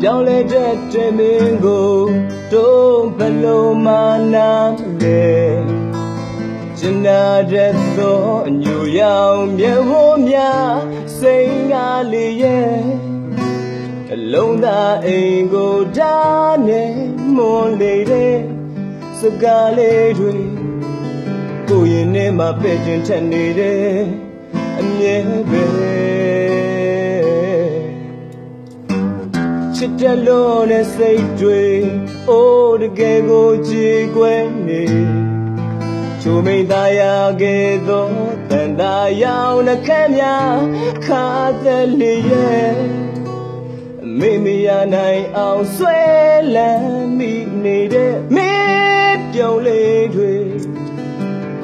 ပြောင်းလဲတဲ့တင်မင်းကိုတို့ဘလို့မှနားလေကျင်နာတဲ့သောအညူရောင်မြေဝများစိတ်ကားလေးရဲ့အလုံးသားအိမ်ကိုဓာနဲ့မွန်နေတဲ့စကားလေးတွေကိုရင်ထဲမှာပဲ့တင်ထက်နေတယ်အမြဲပဲချစ်တဲ့လို့နဲ့စိတ်တွေအိုးတကယ်ကိုကြည်ကွယ်နေချိုမိန်သားရခဲ့သောတန်တာရောင်နှခမ်းများခါသက်လေးရဲ့မေမရနိုင်အောင်ဆွဲလန်းမိနေတဲ့မင်းပြုံးလေးတွေ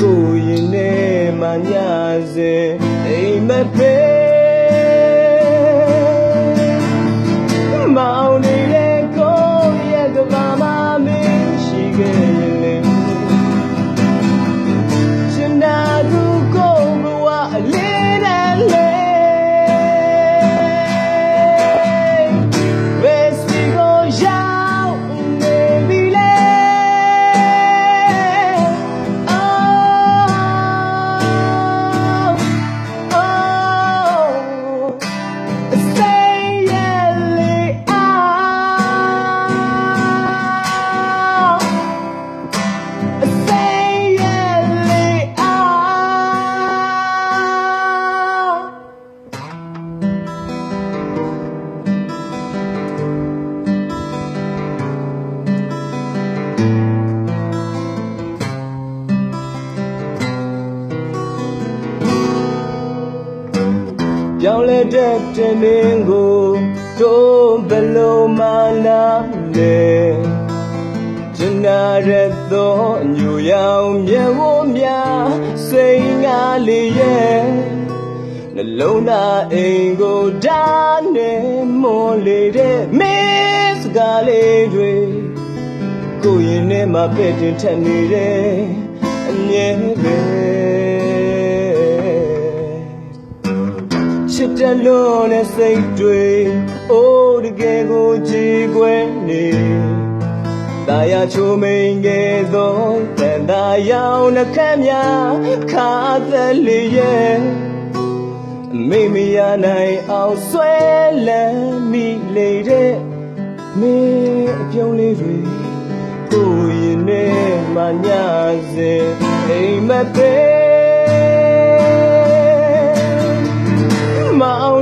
ကိုရင်ထဲမှာညစေအိမ်မဖေးမောင်နေတဲ့ကိုရဲ့ကဘာမှမရှိခဲ့ရင်လေရှင်နာသူကိုဘဝအလေးနဲ့လေပြောင်းလဲတဲ့တင်မင်းကိုတို့ဘလို့မှနားလေကျင်နာတဲ့သောအညူရောင်မြေဝများစိတ်ကားလေးရဲ့နှလုံးသားအိမ်ကိုဓာနဲ့မွန်လေတဲ့မင်းစကားလေးတွေကိုရင်ထဲမှာပဲ့တင်ထက်နေတယ်အမြဲပဲချစ်တဲ့လို့နဲ့စိတ်တွေအိုးတကယ်ကိုကြည်ကွယ်နေတာယာချိုမိန်ခဲ့သောတန်တာရောင်နှခမ်းများခါသက်လေးရဲ့မေမရနိုင်အောင်ဆွဲလန်းမိလေတဲ့မင်းအပြုံးလေးတွေကိုရင်ထဲမှာညစေအိမ်မဖေးမောင်